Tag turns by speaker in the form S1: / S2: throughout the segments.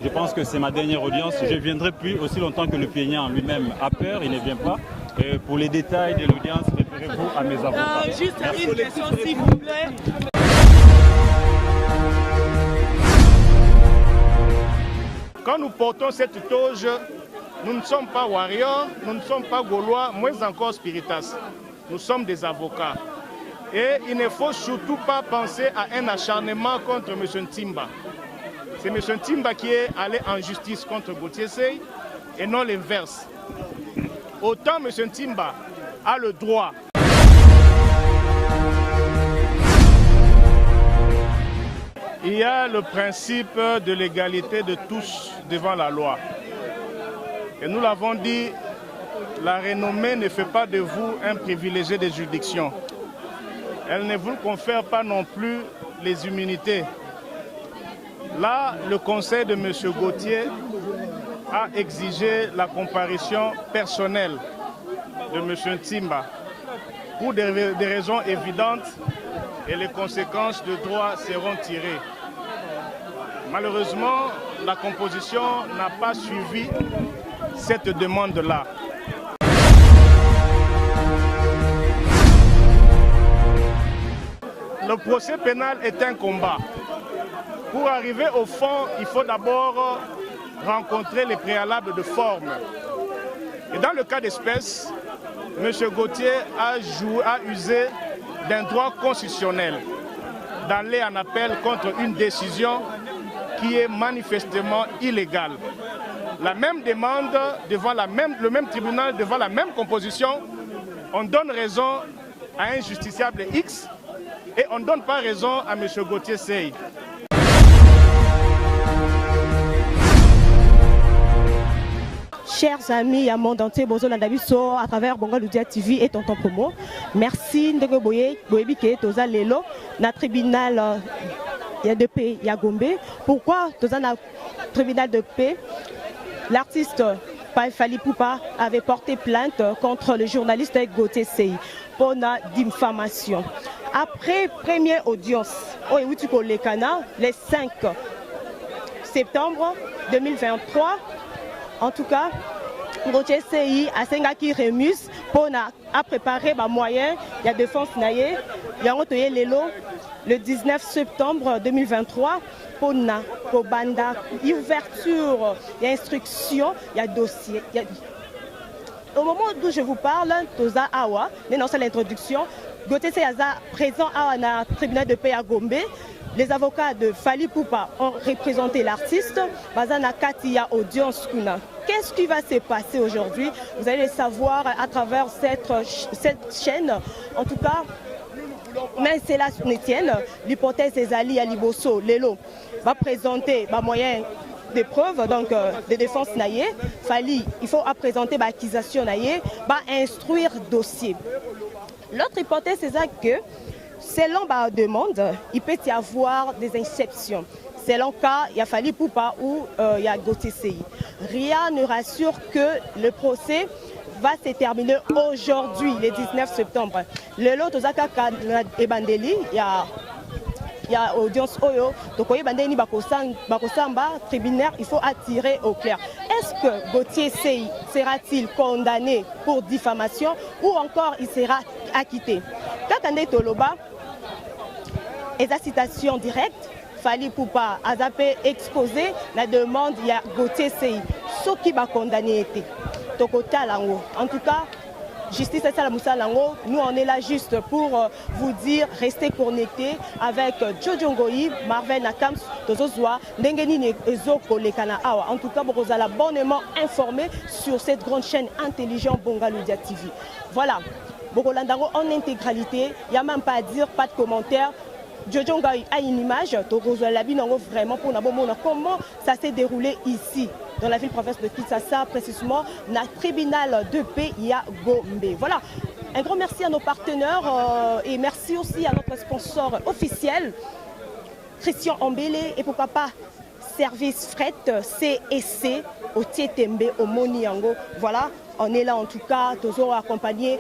S1: Je pense que c'est ma dernière audience. Je ne viendrai plus aussi longtemps que le plaignant lui-même a peur, il ne vient pas. Et pour les détails de l'audience, référez-vous à mes avocats.
S2: Juste une question, s'il vous plaît.
S3: Quand nous portons cette toge, nous ne sommes pas warriors, nous ne sommes pas gaulois, moins encore spiritas. Nous sommes des avocats. Et il ne faut surtout pas penser à un acharnement contre M. Ntimba. C'est M. Ntimba qui est allé en justice contre Gauthier Seye et non l'inverse. Autant M. Ntimba a le droit il y a le principe de l'égalité de tous devant la loi. Et nous l'avons dit, la renommée ne fait pas de vous un privilégié des juridictions. Elle ne vous confère pas non plus les immunités. Là, le conseil de M. Gauthier a exigé la comparution personnelle de M. Ntimba pour des raisons évidentes et les conséquences de droit seront tirées. Malheureusement, la composition n'a pas suivi cette demande-là. Le procès pénal est un combat. Pour arriver au fond, il faut d'abord rencontrer les préalables de forme. Et dans le cas d'espèce, M. Gauthier a usé d'un droit constitutionnel d'aller en appel contre une décision qui est manifestement illégale. La même demande devant le même tribunal, devant la même composition, on donne raison à un justiciable X et on ne donne pas raison à M. Gauthier Seye.
S4: Chers amis à monde entier, bonjour Nadabiso à travers Bonga Ludia TV et Tonton Promo. Merci Ndege Boye, Boyebike, Toza Lelo, na tribunal de paix Yagombe. Pourquoi Toza na tribunal de paix? L'artiste Fally Ipupa avait porté plainte contre le journaliste Gauthier Seye pour diffamation. Après première audience, le 5 septembre 2023, en tout cas, Gauthier Seye a sengaki remus pour préparer les moyens de défense naye. Le 19 septembre 2023 pour banda ouverture, il y a instruction, il y a dossier. Au moment où je vous parle, Toza Awa, non c'est l'introduction, Gauthier Seye est présent à un tribunal de paix à Gombe. Les avocats de Fally Ipupa ont représenté l'artiste. Bazana Katia audience kuna. Qu'est-ce qui va se passer aujourd'hui? Vous allez le savoir à travers cette chaîne. En tout cas, mais c'est là Etienne, l'hypothèse des Ali Aliboso, Lelo, va présenter moyen de preuves, donc de défense naïe. Fally, il faut présenter l'accusation naïe, instruire dossier. L'autre hypothèse, c'est que selon la demande, il peut y avoir des exceptions. Selon le cas, il y a Fally Ipupa ou il y a Gauthier Seye. Rien ne rassure que le procès va se terminer aujourd'hui, le 19 septembre. Le lot de Zakaka et Bandeli, il y a audience Oyo, donc Bandeli Bakosamba, tribunal, il faut attirer au clair. Est-ce que Gauthier Seye sera-t-il condamné pour diffamation ou encore il sera acquitté? Kakande Toloba, et la citation directe, Fally Ipupa a exposé la demande, il y a Gauthier Seye, ce qui va condamner. En tout cas, justice et Salamoussalango, nous on est là juste pour vous dire, restez connectés avec Jojo Ngoyi, Marvel Nakams, Tozozwa, Ndengeni Ezoko Lekana Awa. En tout cas, vous allez abonnement informé sur cette grande chaîne intelligente Bonga Ludia TV. Voilà, Bogolandango en intégralité, il n'y a même pas à dire, pas de commentaires. Jojo Ngoyi a une image, vraiment pour nous comment ça s'est déroulé ici. Dans la ville-province de Kinshasa, précisément, dans le tribunal de paix, il y a Gombe. Voilà, un grand merci à nos partenaires et merci aussi à notre sponsor officiel, Christian Ambele, et pourquoi pas Service Fret, C&C, au Tietembe, au Moniango. Voilà, on est là en tout cas, toujours accompagné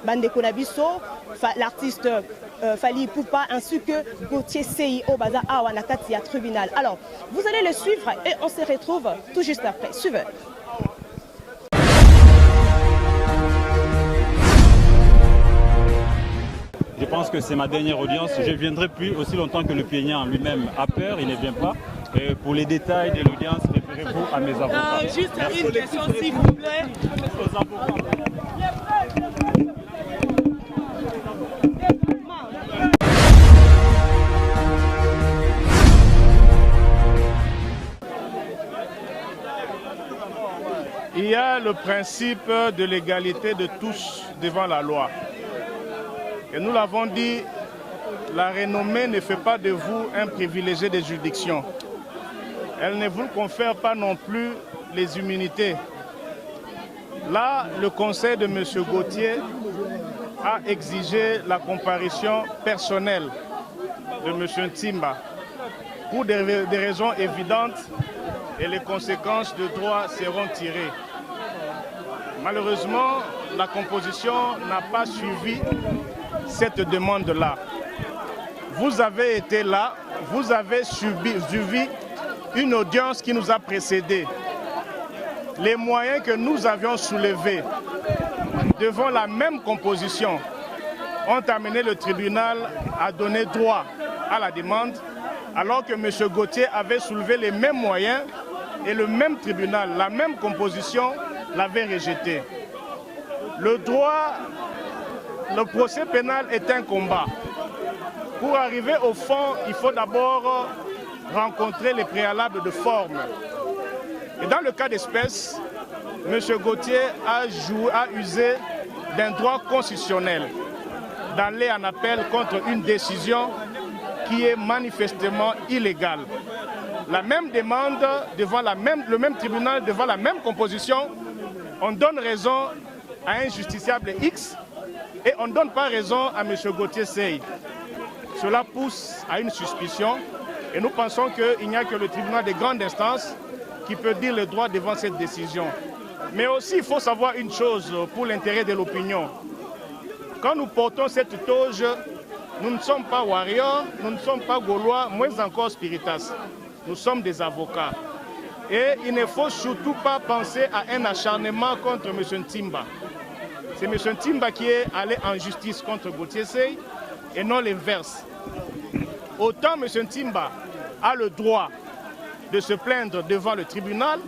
S4: Bandeko Nabiso, l'artiste Fally Ipupa ainsi que Gauthier Sey au Baza Awanakati à tribunal. Alors, vous allez le suivre et on se retrouve tout juste après. Suivez.
S1: Je pense que c'est ma dernière audience. Je ne viendrai plus aussi longtemps que le plaignant lui-même a peur, il ne vient pas. Et pour les détails de l'audience, référez-vous à mes avocats.
S2: Juste une question, s'il vous plaît.
S1: Aux avocats.
S3: Il y a le principe de l'égalité de tous devant la loi. Et nous l'avons dit, la renommée ne fait pas de vous un privilégié des juridictions. Elle ne vous confère pas non plus les immunités. Là, le conseil de M. Gauthier a exigé la comparution personnelle de M. Ntimba pour des raisons évidentes et les conséquences de droit seront tirées. Malheureusement, la composition n'a pas suivi cette demande-là. Vous avez été là, vous avez suivi une audience qui nous a précédés. Les moyens que nous avions soulevés devant la même composition ont amené le tribunal à donner droit à la demande, alors que M. Gauthier avait soulevé les mêmes moyens et le même tribunal, la même composition, l'avait rejeté. Le procès pénal est un combat. Pour arriver au fond, il faut d'abord rencontrer les préalables de forme. Et dans le cas d'espèce, M. Gauthier a usé d'un droit constitutionnel d'aller en appel contre une décision qui est manifestement illégale. La même demande devant le même tribunal, devant la même composition, on donne raison à un justiciable X et on ne donne pas raison à M. Gauthier Sey. Cela pousse à une suspicion et nous pensons qu'il n'y a que le tribunal de grande instance qui peut dire le droit devant cette décision. Mais aussi, il faut savoir une chose pour l'intérêt de l'opinion. Quand nous portons cette toge, nous ne sommes pas warriors, nous ne sommes pas gaulois, moins encore spiritas. Nous sommes des avocats. Et il ne faut surtout pas penser à un acharnement contre M. Ntimba. C'est M. Ntimba qui est allé en justice contre Gauthier Sey et non l'inverse. Autant M. Ntimba a le droit de se plaindre devant le tribunal,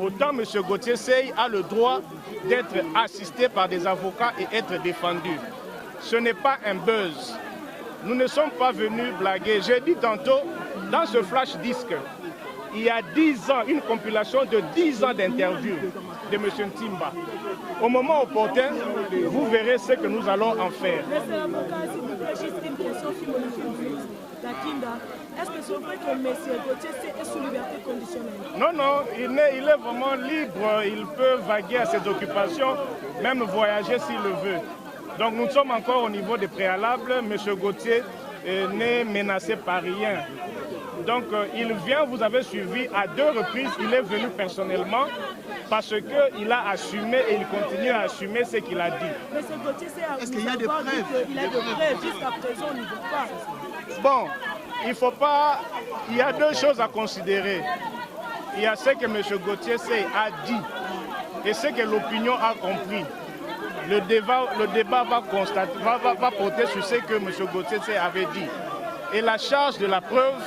S3: autant M. Gauthier Sey a le droit d'être assisté par des avocats et être défendu. Ce n'est pas un buzz. Nous ne sommes pas venus blaguer. J'ai dit tantôt, dans ce flash disque, il y a 10 ans, une compilation de 10 ans d'interviews de M. Ntimba. Au moment opportun, vous verrez ce que nous allons en faire.
S2: Monsieur l'avocat, s'il vous plaît, juste une question Est-ce que c'est vrai que M. Gauthier est sous liberté conditionnelle?
S3: Non, non, il est vraiment libre. Il peut vaguer à ses occupations, même voyager s'il le veut. Donc nous sommes encore au niveau des préalables. M. Gauthier n'est menacé par rien. Donc il vient, vous avez suivi à 2 reprises, il est venu personnellement parce qu'il a assumé et il continue à assumer ce qu'il a dit.
S2: M. Gauthier, est-ce qu'il y a des preuves? Il a des preuves, jusqu'à présent on n'y veut pas.
S3: Bon, il faut pas. Il y a 2 choses à considérer. Il y a ce que M. Gauthier a dit et ce que l'opinion a compris. Le débat va porter sur ce que M. Gauthier avait dit. Et la charge de la preuve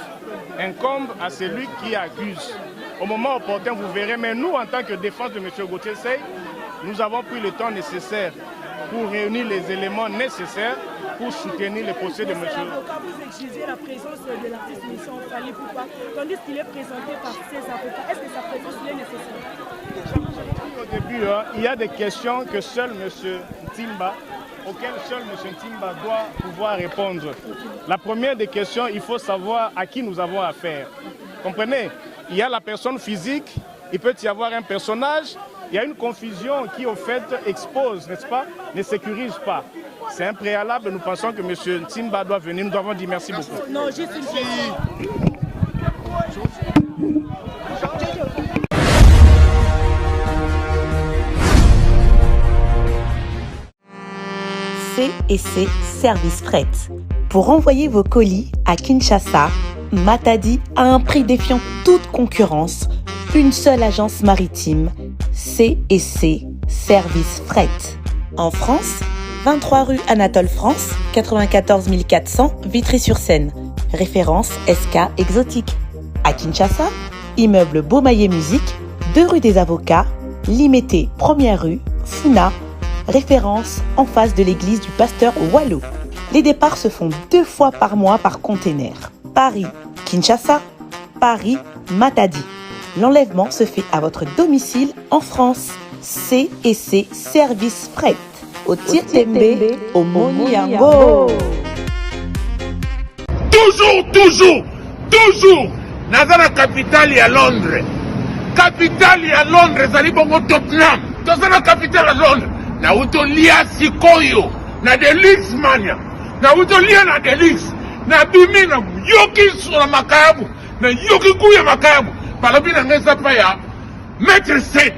S3: incombe à celui qui accuse. Au moment opportun, vous verrez. Mais nous, en tant que défense de M. Gauthier Sey, nous avons pris le temps nécessaire pour réunir les éléments nécessaires pour soutenir le procès de M.
S2: L'avocat, vous exigez la présence de l'artiste Mission Fally Ipupa, tandis qu'il est présenté par ses avocats. Est-ce que sa présence est nécessaire?
S3: Au début, il y a des questions que seul M. Ntimba, auxquelles seul M. Ntimba doit pouvoir répondre. La première des questions, il faut savoir à qui nous avons affaire. Comprenez? Il y a la personne physique, il peut y avoir un personnage, il y a une confusion qui, au fait, expose, n'est-ce pas, ne sécurise pas. C'est un préalable, nous pensons que M. Ntimba doit venir. Nous avons dit merci beaucoup.
S2: Non, juste une question.
S5: C&C Service Fret. Pour envoyer vos colis à Kinshasa, Matadi a un prix défiant toute concurrence. Une seule agence maritime, C&C Service Fret. En France, 23 rue Anatole France, 94 400 Vitry-sur-Seine. Référence SK Exotique. À Kinshasa, immeuble Beaumaillé Musique, 2 rue des Avocats, Limité, 1er rue, Funa. Référence en face de l'église du pasteur Wallo. Les départs se font 2 fois par mois par container. Paris-Kinshasa, Paris-Matadi. L'enlèvement se fait à votre domicile en France. C&C Service Fret. Au Tirtembe, au Moniango.
S6: Toujours naza na capitale à Londres. Capitale à Londres, zali bongo Tottenham. Toza na capitale à Londres. Na utolia sikoyo. Na Deluxe mania. Na utolia na Deluxe. Na bimi na yoki sur makayabu. Na yoki kuya makayabu. Palobi na ngeza pa ya mètre 7.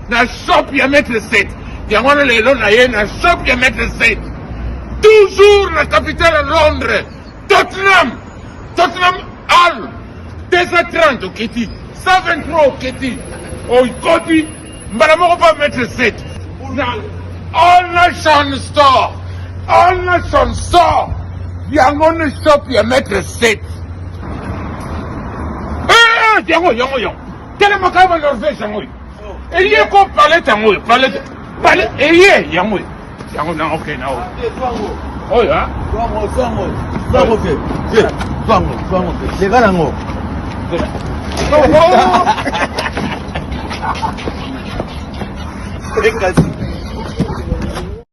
S6: Na shop ya mètre 7. Yango na lelo na ye na shop ya mètre 7. Toujours la capitale à Londres. Tottenham Hall. 230 au Keti. 123 au Keti. Au Koti. Mbalamoko pas mètre 7. All Nation Store. All Nation Store. Yango ne shop ya mètre 7. Yango. Quel est mon cas de Norvège, yango? Et y a quoi parler tango? Parler. Et y a yango. Yango na ok na. Oh ya. Vamos. Llegar a ngo. Oh.